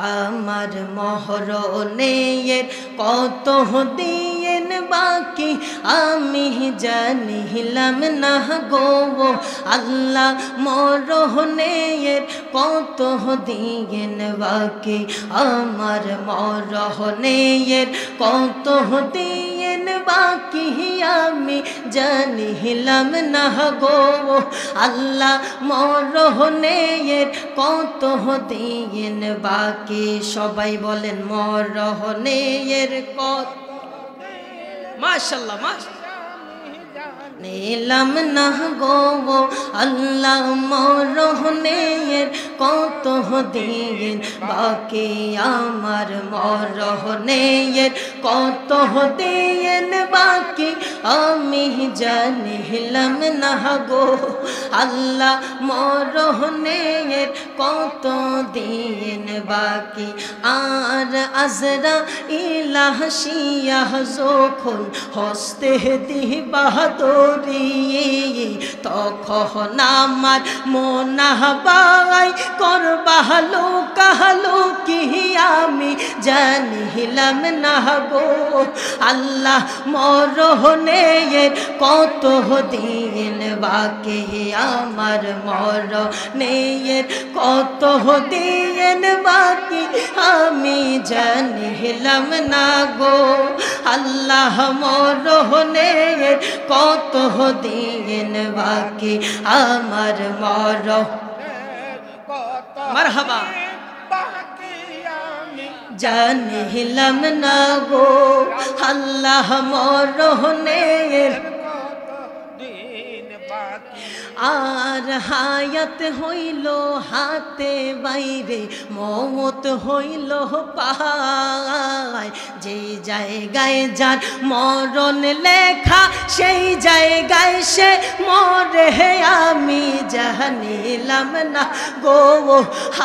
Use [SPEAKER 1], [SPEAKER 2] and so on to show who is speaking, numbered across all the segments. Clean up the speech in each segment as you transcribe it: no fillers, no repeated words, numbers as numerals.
[SPEAKER 1] আমার মরণের কত দিন বাকি আমি জানিলাম না গো আল্লাহ মরণের কত দিন বাকি আমার মরণের কত দিন বাকি আমি জানিলাম না গো আল্লাহ মরণের কত দিন বাকি সবাই বলেন মরণের কত মাশাআল্লাহ মাশাআল্লাহ নিলাম না গো আল্লাহ মরণের কত দিন বাকি আমার মরণের কত দিন বাকি আমি জানিলাম না গো আল্লাহ মরণের কত দিন বাকি আর আজরাইল আসিয়া যখন হস্তে দিবা তখন আমার মোনাবাই করবা লোকালোকি আমি জানিলাম না গো আল্লাহ মরণের কত দিন বাকি আমার মরণের কত দিন বাকি আমি জানিলাম না গো আল্লাহ মরণের কত দিন বাকি আমার মারহাবা জানিলাম না গো আল্লাহ মরণের আর হায়াত হইল হাতে বাইরে মওত হইল পায় যে জায়গায় যার মরণ লেখা সেই জায়গায় সে মরে আমি জানিলাম না গো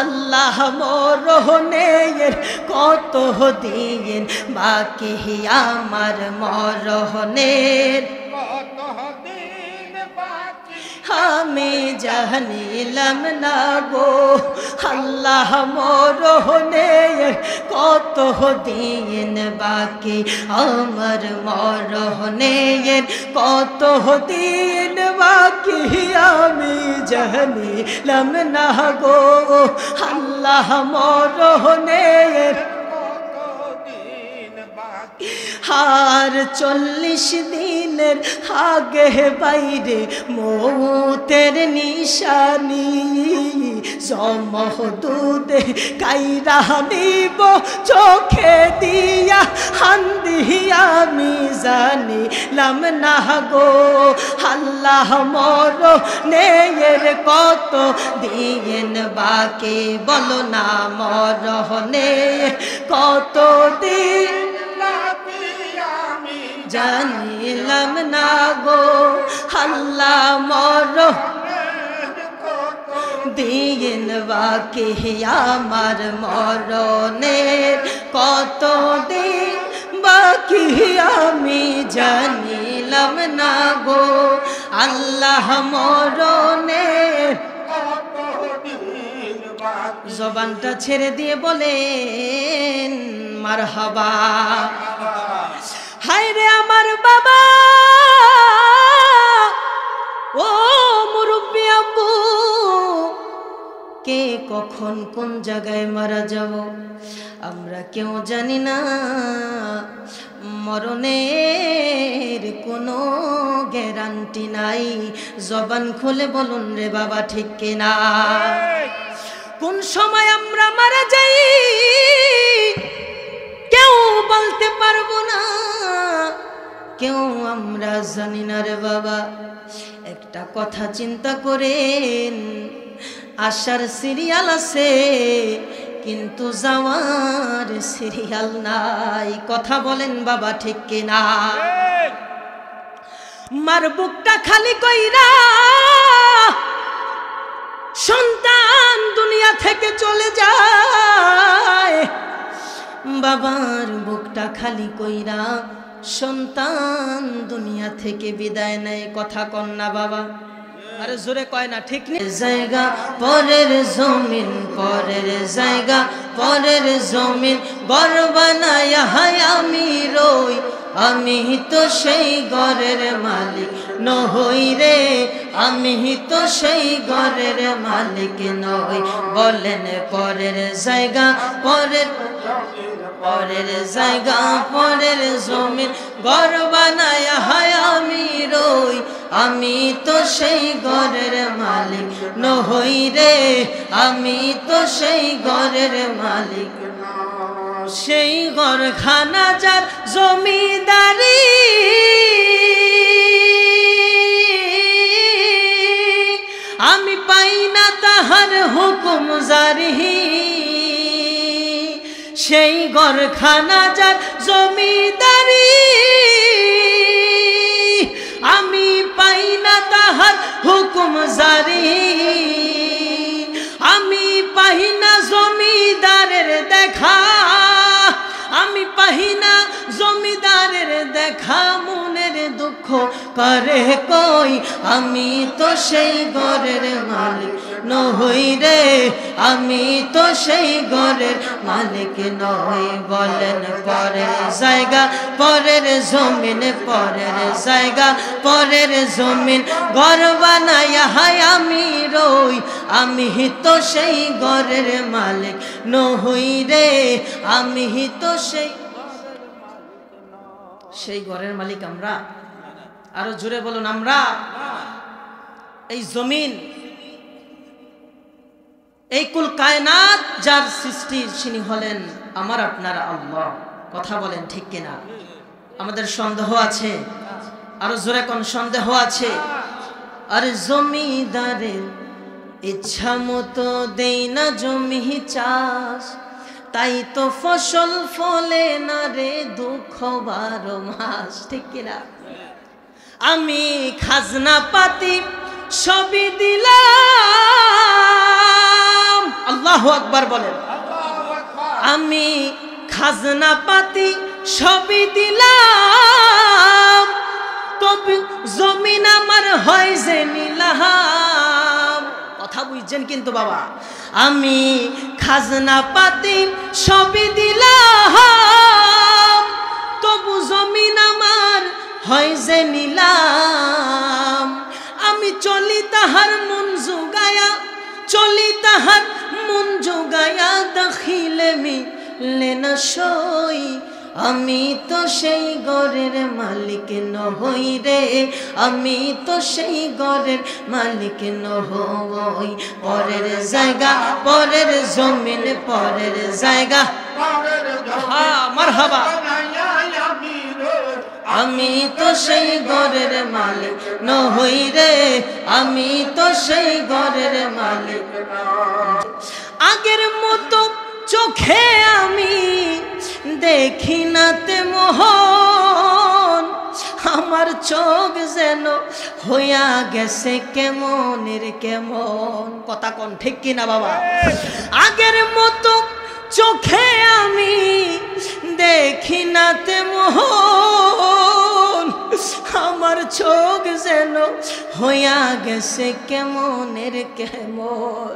[SPEAKER 1] আল্লাহ মরণের কত দিন বাকি আমার মরণের আমি জানিলাম না গো আল্লাহ মরণের কত দিন বাকি আমার মরণের কত দিন বাকি আমি জানিলাম না গো আল্লাহ মরণের আর 40 দিনের আগে বাইরে মৌতের নিশানি জমদুদে কাইরা নিব চোখে দিয়া হান্দি আমি জানিলাম না গো আল্লাহ মরণের কত দিন বাকি বলো না মরণের কত দিন জানিলাম না গো আল্লাহ মরণের দিন বাকি আমার মরণের কত দিন বাকি আমি জানিলাম না গো আল্লাহ মরণের জবানটা ছেড়ে দিয়ে বলেন মারহাবা হায় রে আমার বাবা ও মুরব্বি আব্বু কে কখন কোন জায়গায় মারা যাব আমরা কেউ জানি না মরণের কোনো গ্যারান্টি নাই জবান খুলে বলুন রে বাবা ঠিক কিনা কোন সময় আমরা মারা যাই কেউ বলতে পারবো না কেউ আমরা জানি না রে বাবা একটা কথা চিন্তা করেন আসার সিরিয়াল আছে কিন্তু যাওয়ার সিরিয়াল নাই কথা বলেন বাবা ঠিক কিনা মার বুকটা খালি কইরা সন্তান দুনিয়া থেকে চলে যায় বাবার বুকটা খালি কইরা সন্তান দুনিয়া থেকে বিদায় নেয় কথা কন না বাবা আরে জোরে কয় না ঠিক নেই জায়গা পরের জমিন পরের জায়গা পরের জমিন ঘর বানায়া হায় আমি রই আমি তো সেই ঘরের মালিক নই রে আমি তো সেই ঘরের মালিক নই বলেন পরের জায়গা পরের জায়গা পরের জমিন ঘর বানায়া হায় আমি রই আমি তো সেই ঘরের মালিক নই রে আমি তো সেই ঘরের মালিক সেই ঘরখানা যার জমিদারি আমি পাই না তাহার হুকুম জারি সেই ঘরখানা যার জমিদারি আমি পাই না তাহার হুকুম জারি আমি পাই না জমিদারের দেখা আমি পাই না জমিদারের দেখা মনের দুঃখ করে কই আমি তো সেই ঘরের মালিক নই রে আমি তো সেই ঘরের মালিক নই বলেন পরের জায়গা পরের জমিন পরের জায়গা পরের জমিন ঘর বানায়া হায় আমি রই আমি তো সেই ঘরের মালিক নই রে আমি তো সেই ঘরের মালিক আমরা আরো জোরে বলুন আমরা এই জমিন এই কুল কায়নাত যার সৃষ্টি তিনি হলেন আমার আপনার আল্লাহ কথা বলেন ঠিক কিনা আমাদের সন্দেহ আছে আরো জোরে কোন সন্দেহ আছে আরে জমিদারের ইচ্ছা মতো দেই না জমি চাষ তাই তো ফসল ফলে না রে দুঃখ 12 মাস ঠিক কিনা আমি খাজনা পাতি সবই দিলাম আল্লাহু আকবার বলেন আমি খাজনা পাতি সবই দিলাম তবে জমিন আমার হয় যে নিলাম কথা বুঝছেন কিন্তু বাবা আমি খাজনা পাতি সবই দিলাম তবু জমিন আমার হয় যে নিলাম আমি চলি তাহার মন জুগায়া চলি তাহার মন জুগায়া দাখিলে মিলে না সই আমি তো সেই ঘরের মালিক নই রে আমি তো সেই ঘরের মালিক নই পরের জায়গা পরের জমিন পরের জায়গা হ্যাঁ মারহাবা আমি তো সেই ঘরের মালিক নই রে আমি তো সেই ঘরের মালিক আগের মতো চোখে আমি দেখি না তে মোহন আমার চোখ যেন হইয়া গেছে কেমনের কেমন কথা কোন ঠিক কিনা বাবা আগের মতো চোখে আমি দেখি না তে মোহন আমার চোখ যেন হইয়া গেছে কেমনের কেমন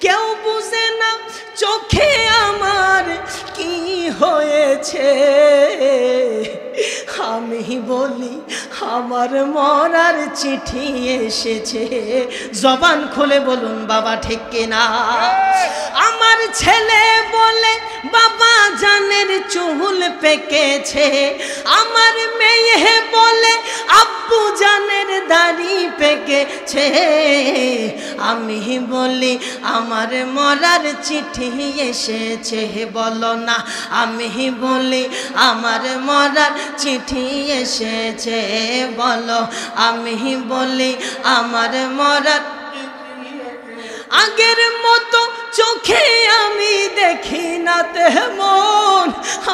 [SPEAKER 1] কেউ বুঝে না চোখে আমার কি হয়েছে আমি বলি আমার মরার চিঠি এসেছে জবান খুলে বলুন বাবা ঠিক কিনা আমার ছেলে বলে বাবা জানের চুল পেকেছে আমার মেয়ে বলে আব্বু জানের দাড়ি পেকেছে আমি বলি আমার মরার চিঠি এসেছে বলো না আমি বলি আমার মরার চিঠি এসেছে বলো আমি বলি আমার মরার আগের মতো চোখে আমি দেখি না তেমন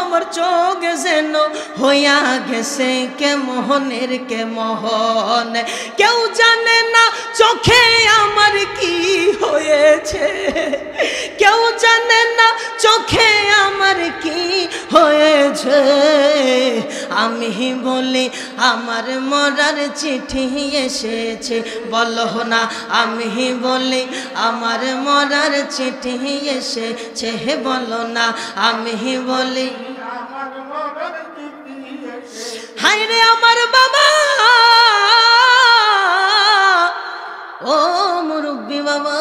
[SPEAKER 1] আমার চোখ যেন হইয়া গেছে কেমনের কেমন কেউ জানে না চোখে আমার কি হয়েছে কেউ জানে না চোখে আমার কি হয়েছে আমি বলি আমার মরার চিঠি এসেছে, বলো না আমি বলি আমার মরার চিঠি এসেছে, বলো না আমি বলি হায় রে আমার বাবা, ও মুরব্বী বাবা,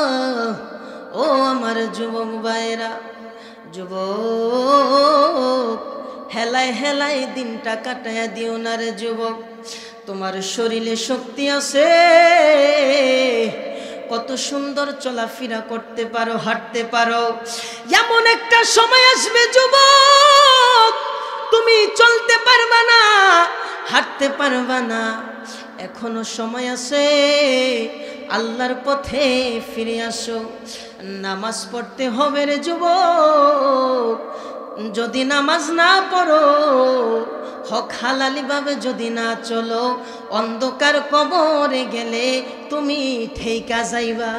[SPEAKER 1] ও আমার যুবক ভাইরা, যুবক হেলায় হেলায় দিনটা কাটায়া দিও না রে যুবক। তোমার শরীরে শক্তি আছে, কত সুন্দর চলাফেরা করতে পারো, হাঁটতে পারো। এমন একটা সময় আসবে যুবক, তুমি চলতে পারবা না, হাঁটতে পারবা না। এখনো সময় আছে, আল্লাহর পথে ফিরে আসো। নামাজ পড়তে হবে রে যুবক। যদি নামাজ না পড়ো, হক হালালি ভাবে যদি না চলো, অন্ধকার কবরে গেলে তুমি ঠেকা যাইবা।